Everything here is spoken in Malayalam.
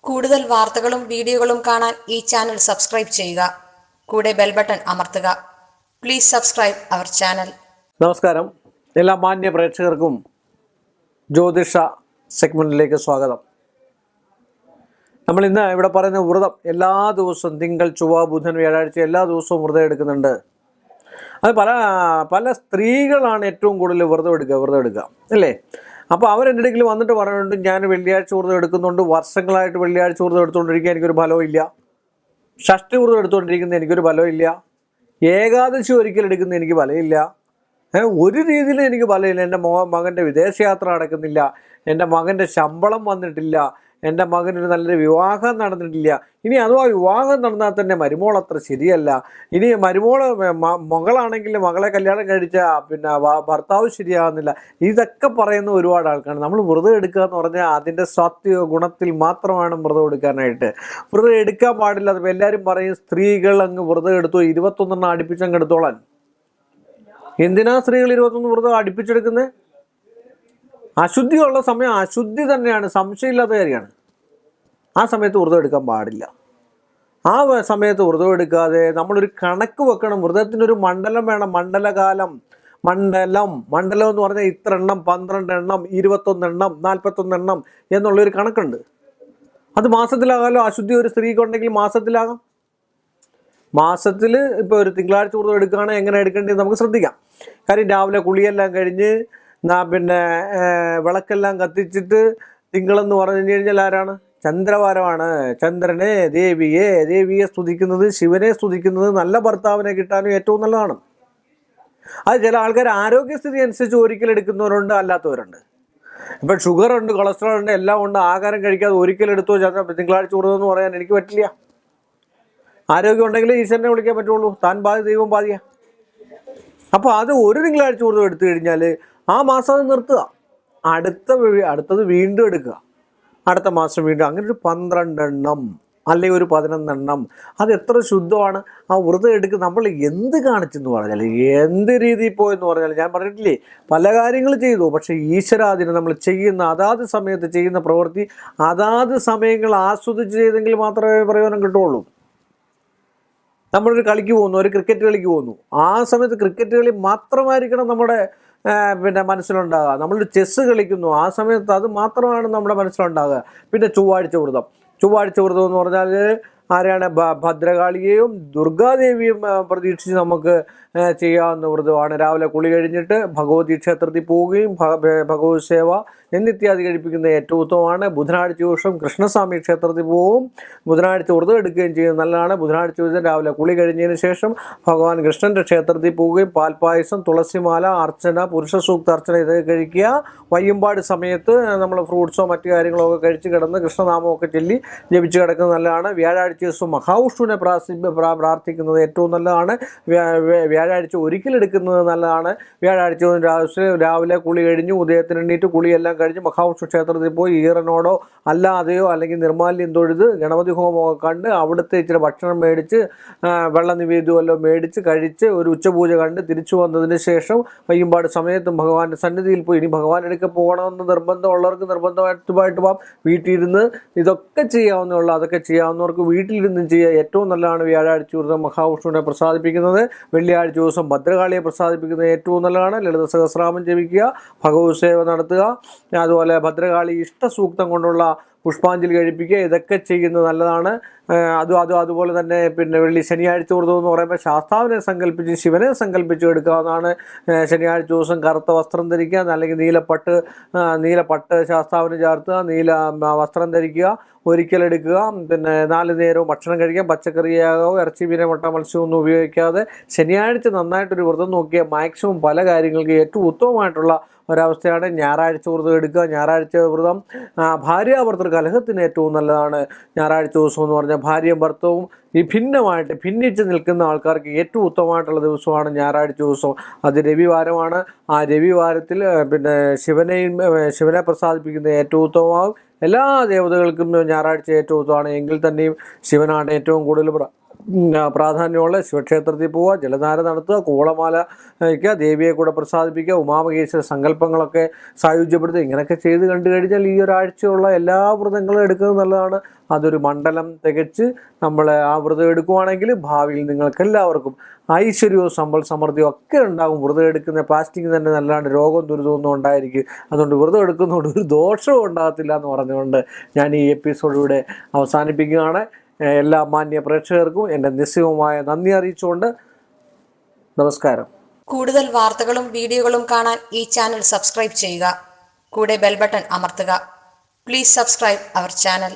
കൂടുതൽ വാർത്തകളും വീഡിയോകളും കാണാൻ ഈ ചാനൽ സബ്സ്ക്രൈബ് ചെയ്യുക. കൂടെ ബെൽ ബട്ടൺ അമർത്തുക. Please subscribe our channel. നമസ്കാരം. എല്ലാ മാന്യ പ്രേക്ഷകർക്കും ജ്യോതിഷ സെഗ്മെന്റിലേക്ക് സ്വാഗതം. നമ്മൾ ഇന്ന് ഇവിടെ പറയുന്ന വ്രതം എല്ലാ ദിവസവും തിങ്കൾ, ചൊവ്വ, ബുധൻ, വ്യാഴാഴ്ച എല്ലാ ദിവസവും വ്രതം എടുക്കുന്നുണ്ട്. അത് പല സ്ത്രീകളാണ് ഏറ്റവും കൂടുതൽ വ്രതം എടുക്കുക അല്ലേ? അപ്പോൾ അവരെൻ്റെ അടുക്കൽ വന്നിട്ട് പറയുന്നുണ്ട്, ഞാൻ വെള്ളിയാഴ്ച വ്രതം എടുക്കുന്നുണ്ട്, വർഷങ്ങളായിട്ട് വെള്ളിയാഴ്ച വ്രതം എടുത്തുകൊണ്ടിരിക്കുക, എനിക്കൊരു ഫലവും ഇല്ല. ഷഷ്ടി വ്രതം എടുത്തുകൊണ്ടിരിക്കുന്നത് എനിക്കൊരു ഫലവും ഇല്ല. ഏകാദശി ഒരിക്കൽ എടുക്കുന്നത് എനിക്ക് ഫലമില്ല. ഒരു രീതിയിലും എനിക്ക് ഫലമില്ല. എൻ്റെ മകൻ്റെ വിദേശയാത്ര നടക്കുന്നില്ല, എൻ്റെ മകൻ്റെ ശമ്പളം വന്നിട്ടില്ല, എൻ്റെ മകനൊരു നല്ലൊരു വിവാഹം നടന്നിട്ടില്ല. ഇനി അഥവാ വിവാഹം നടന്നാൽ തന്നെ മരുമോൾ അത്ര ശരിയല്ല. ഇനി മകളാണെങ്കിൽ മകളെ കല്യാണം കഴിച്ച ഭർത്താവ് ശരിയാകുന്നില്ല. ഇതൊക്കെ പറയുന്ന ഒരുപാട് ആൾക്കാരാണ്. നമ്മൾ വ്രതം എടുക്കുക എന്ന് പറഞ്ഞാൽ അതിൻ്റെ സാത്വിക ഗുണത്തിൽ മാത്രമാണ് വ്രതം എടുക്കാനായിട്ട്. വ്രതം എടുക്കാൻ പാടില്ല. അത് എല്ലാവരും പറയും സ്ത്രീകൾ അങ്ങ് വ്രതം എടുത്തു 21 അടുപ്പിച്ചങ്ങ് എടുത്തോളാൻ. എന്തിനാ സ്ത്രീകൾ 21 വ്രതം അടുപ്പിച്ചെടുക്കുന്നത്? അശുദ്ധിയുള്ള സമയം അശുദ്ധി തന്നെയാണ്, സംശയമില്ലാത്ത കാര്യമാണ്. ആ സമയത്ത് വ്രതം എടുക്കാൻ പാടില്ല. ആ സമയത്ത് വ്രതം എടുക്കാതെ നമ്മളൊരു കണക്ക് വെക്കണം. വ്രതത്തിനൊരു മണ്ഡലം വേണം. മണ്ഡലം എന്ന് പറഞ്ഞാൽ ഇത്ര എണ്ണം, 12 എണ്ണം, 21 എണ്ണം, 41 എണ്ണം എന്നുള്ളൊരു കണക്കുണ്ട്. അത് മാസത്തിലാകാമല്ലോ. അശുദ്ധി ഒരു സ്ത്രീക്ക് ഉണ്ടെങ്കിൽ മാസത്തിലാകാം. മാസത്തിൽ ഇപ്പോൾ ഒരു തിങ്കളാഴ്ച വ്രതം എടുക്കുകയാണെങ്കിൽ എങ്ങനെ എടുക്കേണ്ടത് നമുക്ക് ശ്രദ്ധിക്കാം. കാര്യം രാവിലെ കുളിയെല്ലാം കഴിഞ്ഞ് വിളക്കെല്ലാം കത്തിച്ചിട്ട് തിങ്കളെന്ന് പറഞ്ഞു കഴിഞ്ഞാൽ ആരാണ്? ചന്ദ്രവാരമാണ്. ചന്ദ്രനെ, ദേവിയെ സ്തുതിക്കുന്നത്, ശിവനെ സ്തുതിക്കുന്നത് നല്ല ഭർത്താവിനെ കിട്ടാനും ഏറ്റവും നല്ലതാണ്. അത് ചില ആൾക്കാർ ആരോഗ്യസ്ഥിതി അനുസരിച്ച് ഒരിക്കൽ എടുക്കുന്നവരുണ്ട്, അല്ലാത്തവരുണ്ട്. ഇപ്പം ഷുഗർ ഉണ്ട്, കൊളസ്ട്രോൾ ഉണ്ട്, എല്ലാം ഉണ്ട്. ആഹാരം കഴിക്കാതെ ഒരിക്കൽ എടുത്തോ തിങ്കളാഴ്ച വ്രതം എന്ന് പറയാൻ എനിക്ക് പറ്റില്ല. ആരോഗ്യം ഉണ്ടെങ്കിൽ ഈശ്വരനെ വിളിക്കാൻ പറ്റുള്ളൂ. താൻ ബാധി, ദൈവം ബാധിയ. അപ്പോൾ അത് ഒരു തിങ്കളാഴ്ച വ്രതം എടുത്തു കഴിഞ്ഞാൽ ആ മാസം അത് നിർത്തുക. അടുത്തത് വീണ്ടും എടുക്കുക. അടുത്ത മാസം വീണ്ടും. അങ്ങനെ ഒരു 12 എണ്ണം അല്ലെങ്കിൽ ഒരു 11 എണ്ണം. അത് എത്ര ശുദ്ധമാണ് ആ വ്രതം എടുക്കുക. നമ്മൾ എന്ത് കാണിച്ചെന്ന് പറഞ്ഞാൽ, എന്ത് രീതിയിൽ പോയെന്ന് പറഞ്ഞാൽ, ഞാൻ പറഞ്ഞിട്ടില്ലേ പല കാര്യങ്ങൾ ചെയ്തു. പക്ഷേ ഈശ്വരാധീനം നമ്മൾ ചെയ്യുന്ന അതാത് സമയത്ത് ചെയ്യുന്ന പ്രവൃത്തി അതാത് സമയങ്ങൾ ആസ്വദിച്ച് ചെയ്തെങ്കിൽ മാത്രമേ പ്രയോജനം കിട്ടുള്ളൂ. നമ്മളൊരു കളിക്ക് പോകുന്നു, ഒരു ക്രിക്കറ്റ് കളിക്ക് പോകുന്നു, ആ സമയത്ത് ക്രിക്കറ്റ് കളി മാത്രമായിരിക്കണം നമ്മുടെ മനസ്സിലുണ്ടാകുക. നമ്മളൊരു ചെസ്സ് കളിക്കുന്നു, ആ സമയത്ത് അത് മാത്രമാണ് നമ്മുടെ മനസ്സിലുണ്ടാകുക. പിന്നെ ചൊവ്വാഴ്ച വ്രതം എന്ന് പറഞ്ഞാൽ ആരെയാണ്? ഭദ്രകാളിയെയും ദുർഗാദേവിയും പ്രതീക്ഷിച്ച് നമുക്ക് ചെയ്യാവുന്ന വ്രതമാണ്. രാവിലെ കുളി കഴിഞ്ഞിട്ട് ഭഗവതി ക്ഷേത്രത്തിൽ പോവുകയും ഭഗവത് സേവ എന്നിത്യാദി കഴിപ്പിക്കുന്നത് ഏറ്റവും ഉത്തമമാണ്. ബുധനാഴ്ച ദിവസം കൃഷ്ണസ്വാമി ക്ഷേത്രത്തിൽ പോവും, ബുധനാഴ്ച വ്രതം എടുക്കുകയും ചെയ്യുന്നത് നല്ലതാണ്. ബുധനാഴ്ച ദിവസം രാവിലെ കുളി കഴിഞ്ഞതിന് ശേഷം ഭഗവാൻ കൃഷ്ണൻ്റെ ക്ഷേത്രത്തിൽ പോവുകയും പാൽപ്പായസം, തുളസിമാല, അർച്ചന, പുരുഷ സൂക്ത അർച്ചന ഇതൊക്കെ കഴിക്കുക. വയ്യമ്പാട് സമയത്ത് നമ്മൾ ഫ്രൂട്ട്സോ മറ്റു കാര്യങ്ങളോ ഒക്കെ കഴിച്ച് കിടന്ന് കൃഷ്ണനാമമൊക്കെ ചൊല്ലി ജപിച്ച് കിടക്കുന്നത് നല്ലതാണ്. വ്യാഴാഴ്ച ദിവസം മഹാവിഷ്ണുവിനെ പ്രാർത്ഥിക്കുന്നത് ഏറ്റവും നല്ലതാണ്. വ്യാഴാഴ്ച ഒരിക്കലെടുക്കുന്നത് നല്ലതാണ്. വ്യാഴാഴ്ച രാവിലെ കുളി കഴിഞ്ഞ് ഉദയത്തിന് എണ്ണീറ്റ് കുളിയെല്ലാം കഴിഞ്ഞ് മഹാവിഷ്ണു ക്ഷേത്രത്തിൽ പോയി ഈറനോടോ അല്ലാതെയോ അല്ലെങ്കിൽ നിർമാല്യം തൊഴുത് ഗണപതി ഹോമമൊക്കെ കണ്ട് അവിടുത്തെ ഇച്ചിരി ഭക്ഷണം മേടിച്ച് വെള്ള നിവേദ്യമല്ലോ മേടിച്ച് കഴിച്ച് ഒരു ഉച്ചപൂജ കണ്ട് തിരിച്ചു വന്നതിന് ശേഷം വൈകുമ്പാട് സമയത്തും ഭഗവാന്റെ സന്നിധിയിൽ പോയി, ഇനി ഭഗവാൻ എടുക്ക പോകണമെന്ന് നിർബന്ധമുള്ളവർക്ക് നിർബന്ധമായിട്ട് പോകാം. വീട്ടിലിരുന്ന് ഇതൊക്കെ ചെയ്യാവുന്നതുള്ളൂ. അതൊക്കെ ചെയ്യാവുന്നവർക്ക് വീട്ടിലിരുന്നും ചെയ്യുക. ഏറ്റവും നല്ലതാണ് വ്യാഴാഴ്ച വ്രതം മഹാവിഷ്ണുവിനെ പ്രസാദിപ്പിക്കുന്നത്. വെള്ളിയാഴ്ച ദിവസം ഭദ്രകാളിയെ പ്രസാദിപ്പിക്കുന്നത് ഏറ്റവും നല്ലതാണ്. ലളിത സഹസ്രനാമം ജപിക്കുക, ഭഗവത് സേവ നടത്തുക, അതുപോലെ ഭദ്രകാളി ഇഷ്ടസൂക്തം കൊണ്ടുള്ള പുഷ്പാഞ്ജലി കഴിപ്പിക്കുക. ഇതൊക്കെ ചെയ്യുന്നത് നല്ലതാണ്. അതുപോലെ തന്നെ ശനിയാഴ്ച വ്രതം എന്ന് പറയുമ്പോൾ ശാസ്താവിനെ സങ്കല്പിച്ച് ശിവനെ സങ്കല്പിച്ച് എടുക്കാവുന്നതാണ്. ശനിയാഴ്ച ദിവസം കറുത്ത വസ്ത്രം ധരിക്കുക, അല്ലെങ്കിൽ നീലപ്പട്ട് ശാസ്താവിന് ചേർത്തുക, നീല വസ്ത്രം ധരിക്കുക, ഒരിക്കലെടുക്കുക. 4 നേരവും ഭക്ഷണം കഴിക്കാം. പച്ചക്കറിയാകാവോ, ഇറച്ചി, മീൻ, മുട്ട, മത്സ്യം ഒന്നും ഉപയോഗിക്കാതെ ശനിയാഴ്ച നന്നായിട്ടൊരു വ്രതം നോക്കിയാൽ മാക്സിമം പല കാര്യങ്ങൾക്ക് ഏറ്റവും ഉത്തമമായിട്ടുള്ള ഒരവസ്ഥയാണ്. ഞായറാഴ്ച വ്രതം എടുക്കുക. ഞായറാഴ്ച വ്രതം ഭാര്യാഭർത്തൃ കലഹത്തിന് ഏറ്റവും നല്ലതാണ്. ഞായറാഴ്ച ദിവസം എന്ന് പറഞ്ഞാൽ ഭാര്യയും ഭർത്താവും ഭിന്നിച്ച് നിൽക്കുന്ന ആൾക്കാർക്ക് ഏറ്റവും ഉത്തമമായിട്ടുള്ള ദിവസമാണ് ഞായറാഴ്ച ദിവസം. അത് രവിവാരമാണ്. ആ രവിവാരത്തിൽ ശിവനെ പ്രസാദിപ്പിക്കുന്നത് ഏറ്റവും ഉത്തമമാകും. എല്ലാ ദേവതകൾക്കും ഞായറാഴ്ച ഏറ്റവും ഉത്തമമാണ്. എങ്കിൽ തന്നെയും ശിവനാണ് ഏറ്റവും കൂടുതൽ പ്രാധാന്യമുള്ള ശിവക്ഷേത്രത്തിൽ പോവുക, ജലധാര നടത്തുക, കൂളമാല വയ്ക്കുക, ദേവിയെ കൂടെ പ്രസാദിപ്പിക്കുക, ഉമാമഹേശ്വര സങ്കല്പങ്ങളൊക്കെ സായുജ്യപ്പെടുത്തുക. ഇങ്ങനെയൊക്കെ ചെയ്ത് കണ്ടു കഴിഞ്ഞാൽ ഈ ഒരാഴ്ചയുള്ള എല്ലാ വ്രതങ്ങളും എടുക്കുന്നത് നല്ലതാണ്. അതൊരു മണ്ഡലം തികച്ച് നമ്മൾ ആ വ്രതം എടുക്കുവാണെങ്കിൽ ഭാവിയിൽ നിങ്ങൾക്ക് എല്ലാവർക്കും ഐശ്വര്യവും സമ്പൽ സമൃദ്ധിയും ഒക്കെ ഉണ്ടാകും. വ്രതം എടുക്കുന്ന ഫാസ്റ്റിംഗ് തന്നെ നല്ലതാണ്, രോഗം ദുരിതമൊന്നും ഉണ്ടായിരിക്കും. അതുകൊണ്ട് വ്രതം എടുക്കുന്നതുകൊണ്ട് ഒരു ദോഷവും ഉണ്ടാകത്തില്ല എന്ന് പറഞ്ഞുകൊണ്ട് ഞാൻ ഈ എപ്പിസോഡിലൂടെ അവസാനിപ്പിക്കുകയാണ്. എല്ലാ മാന്യ പ്രേക്ഷകർക്കും എൻ്റെ നിസ്സീമമായ നന്ദി അറിയിച്ചുകൊണ്ട് നമസ്കാരം. കൂടുതൽ വാർത്തകളും വീഡിയോകളും കാണാൻ ഈ ചാനൽ സബ്സ്ക്രൈബ് ചെയ്യുക. കൂടെ ബെൽ ബട്ടൺ അമർത്തുക. Please subscribe our channel.